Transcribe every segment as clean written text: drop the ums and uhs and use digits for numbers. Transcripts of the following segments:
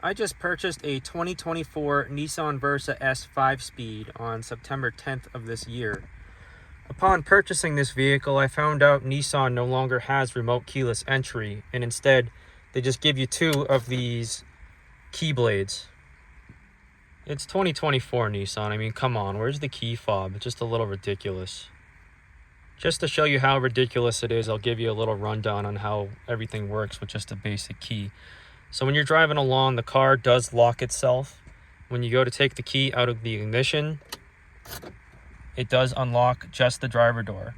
I just purchased a 2024 Nissan Versa S 5-speed on September 10th of this year. Upon purchasing this vehicle, I found out Nissan no longer has remote keyless entry, and instead they just give you two of these key blades. It's 2024 Nissan. I mean, come on, where's the key fob? It's just a little ridiculous. Just to show you how ridiculous it is, I'll give you a little rundown on how everything works with just a basic key. So when you're driving along, the car does lock itself. When you go to take the key out of the ignition, it does unlock just the driver door.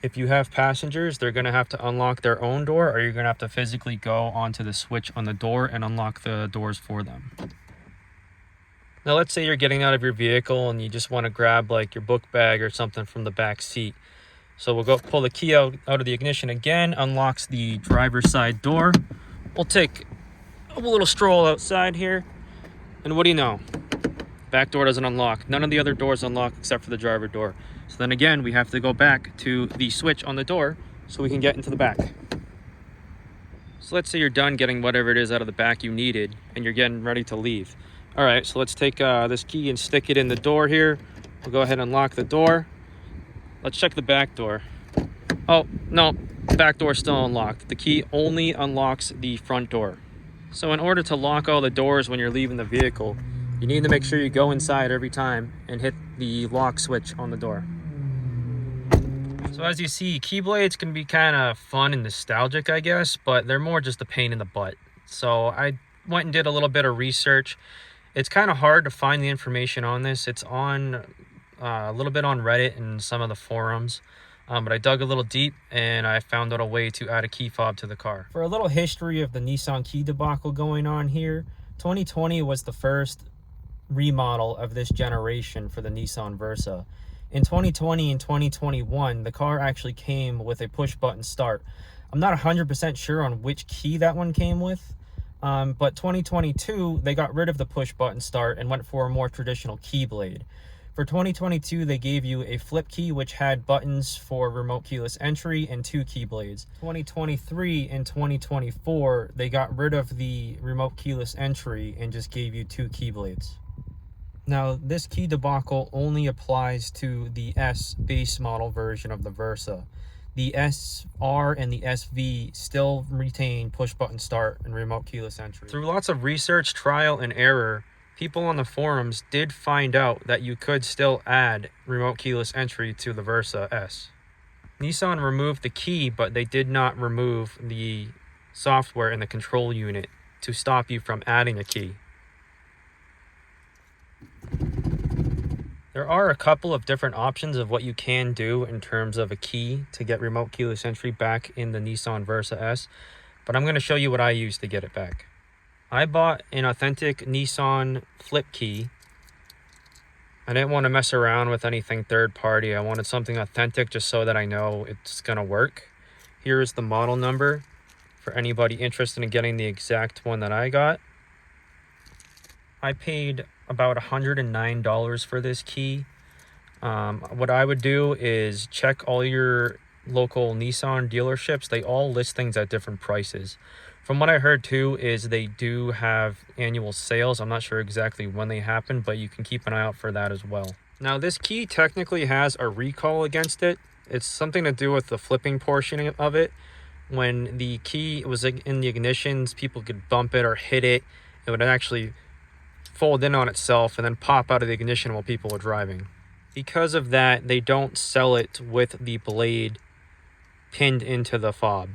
If you have passengers, they're going to have to unlock their own door, or you're going to have to physically go onto the switch on the door and unlock the doors for them. Now let's say you're getting out of your vehicle and you just want to grab like your book bag or something from the back seat. So we'll go pull the key out of the ignition again, unlocks the driver's side door. We'll take a little stroll outside here, and what do you know? Back door doesn't unlock. None of the other doors unlock except for the driver door. So then again, we have to go back to the switch on the door so we can get into the back. So let's say you're done getting whatever it is out of the back you needed, and you're getting ready to leave. All right, so let's take this key and stick it in the door here. We'll go ahead and lock the door. Let's check the back door. Oh, no, back door still unlocked. The key only unlocks the front door. So in order to lock all the doors when you're leaving the vehicle, you need to make sure you go inside every time and hit the lock switch on the door. So as you see, key blades can be kind of fun and nostalgic, I guess, but they're more just a pain in the butt. So I went and did a little bit of research. It's kind of hard to find the information on this. It's on a little bit on Reddit and some of the forums. But I dug a little deep and I found out a way to add a key fob to the car. For a little history of the Nissan key debacle going on here, 2020 was the first remodel of this generation for the Nissan Versa. In 2020 and 2021, the car actually came with a push button start. I'm not 100% sure on which key that one came with, but 2022, they got rid of the push button start and went for a more traditional key blade. For 2022, they gave you a flip key, which had buttons for remote keyless entry and two key blades. 2023 and 2024, they got rid of the remote keyless entry and just gave you two key blades. Now, this key debacle only applies to the S base model version of the Versa. The SR and the SV still retain push button start and remote keyless entry. Through lots of research, trial, and error, people on the forums did find out that you could still add remote keyless entry to the Versa S. Nissan removed the key, but they did not remove the software in the control unit to stop you from adding a key. There are a couple of different options of what you can do in terms of a key to get remote keyless entry back in the Nissan Versa S, but I'm going to show you what I used to get it back. I bought an authentic Nissan flip key. I didn't want to mess around with anything third party. I wanted something authentic just so that I know it's going to work. Here is the model number for anybody interested in getting the exact one that I got. I paid about $109 for this key. What I would do is check all your local Nissan dealerships. They all list things at different prices. From what I heard too is they do have annual sales. I'm not sure exactly when they happen, but you can keep an eye out for that as well. Now this key technically has a recall against it. It's something to do with the flipping portion of it. When the key was in the ignitions, people could bump it or hit it. It would actually fold in on itself and then pop out of the ignition while people were driving. Because of that, they don't sell it with the blade pinned into the fob.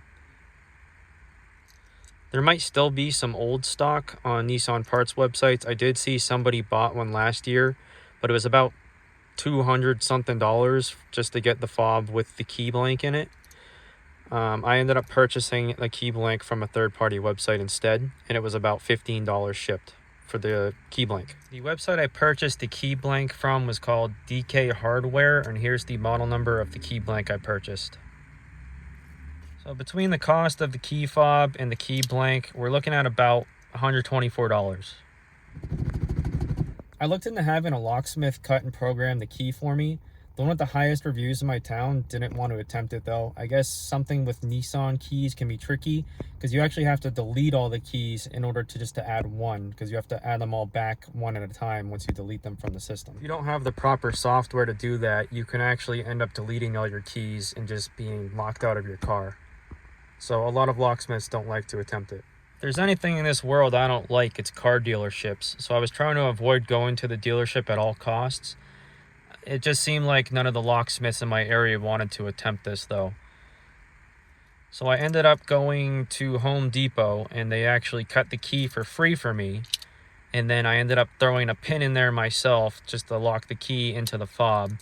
There might still be some old stock on Nissan parts websites. I did see somebody bought one last year, but it was about $200 something just to get the fob with the key blank in it. I ended up purchasing a key blank from a third-party website instead, and it was about $15 shipped for the key blank. The website I purchased the key blank from was called DK Hardware, and here's the model number of the key blank I purchased. So between the cost of the key fob and the key blank, we're looking at about $124. I looked into having a locksmith cut and program the key for me. The one with the highest reviews in my town didn't want to attempt it though. I guess something with Nissan keys can be tricky because you actually have to delete all the keys in order to just to add one, because you have to add them all back one at a time once you delete them from the system. If you don't have the proper software to do that, you can actually end up deleting all your keys and just being locked out of your car. So a lot of locksmiths don't like to attempt it. If there's anything in this world I don't like, it's car dealerships. So I was trying to avoid going to the dealership at all costs. It just seemed like none of the locksmiths in my area wanted to attempt this though. So I ended up going to Home Depot and they actually cut the key for free for me. And then I ended up throwing a pin in there myself just to lock the key into the fob.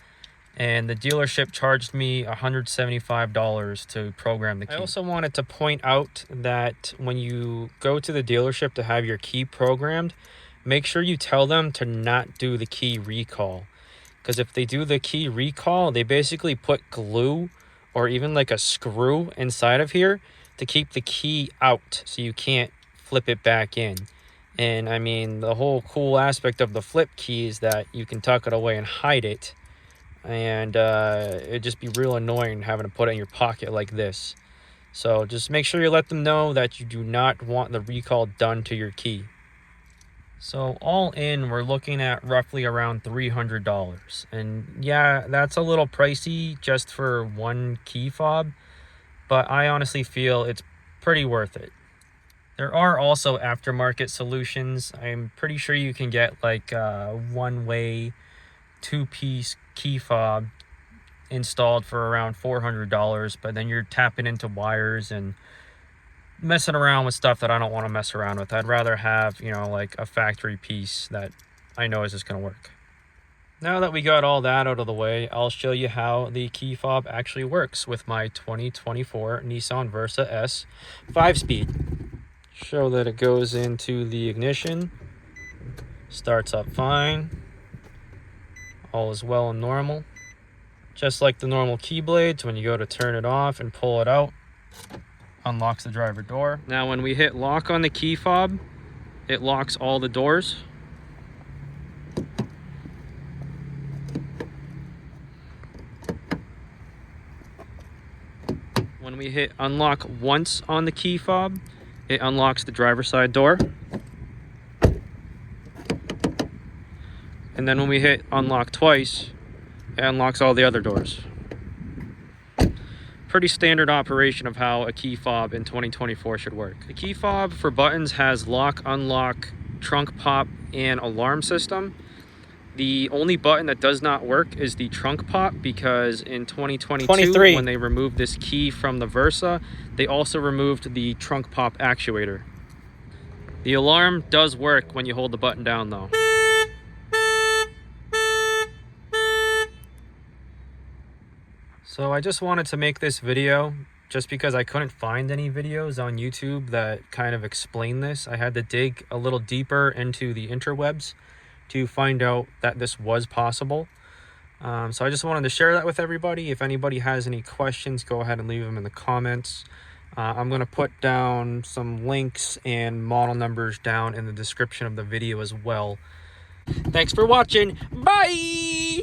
And the dealership charged me $175 to program the key. I also wanted to point out that when you go to the dealership to have your key programmed, make sure you tell them to not do the key recall. Because if they do the key recall, they basically put glue or even like a screw inside of here to keep the key out so you can't flip it back in. And I mean, the whole cool aspect of the flip key is that you can tuck it away and hide it. And it'd just be real annoying having to put it in your pocket like this. So just make sure you let them know that you do not want the recall done to your key. So all in, we're looking at roughly around $300. And yeah, that's a little pricey just for one key fob, but I honestly feel it's pretty worth it. There are also aftermarket solutions. I'm pretty sure you can get like a one-way, two-piece key fob installed for around $400, but then you're tapping into wires and messing around with stuff that I don't want to mess around with. I'd rather have, you know, like a factory piece that I know is just going to work. Now that we got all that out of the way, I'll show you how the key fob actually works with my 2024 Nissan Versa S 5-speed. Show that it goes into the ignition, starts up fine, all is well and normal. Just like the normal key blades, when you go to turn it off and pull it out, unlocks the driver door. Now when we hit lock on the key fob, it locks all the doors. When we hit unlock once on the key fob, it unlocks the driver's side door. And then when we hit unlock twice, it unlocks all the other doors. Pretty standard operation of how a key fob in 2024 should work. The key fob for buttons has lock, unlock, trunk pop, and alarm system. The only button that does not work is the trunk pop, because in 2022, when they removed this key from the Versa, they also removed the trunk pop actuator. The alarm does work when you hold the button down though. So I just wanted to make this video just because I couldn't find any videos on YouTube that kind of explain this. I had to dig a little deeper into the interwebs to find out that this was possible. So I just wanted to share that with everybody. If anybody has any questions, go ahead and leave them in the comments. I'm going to put down some links and model numbers down in the description of the video as well. Thanks for watching. Bye!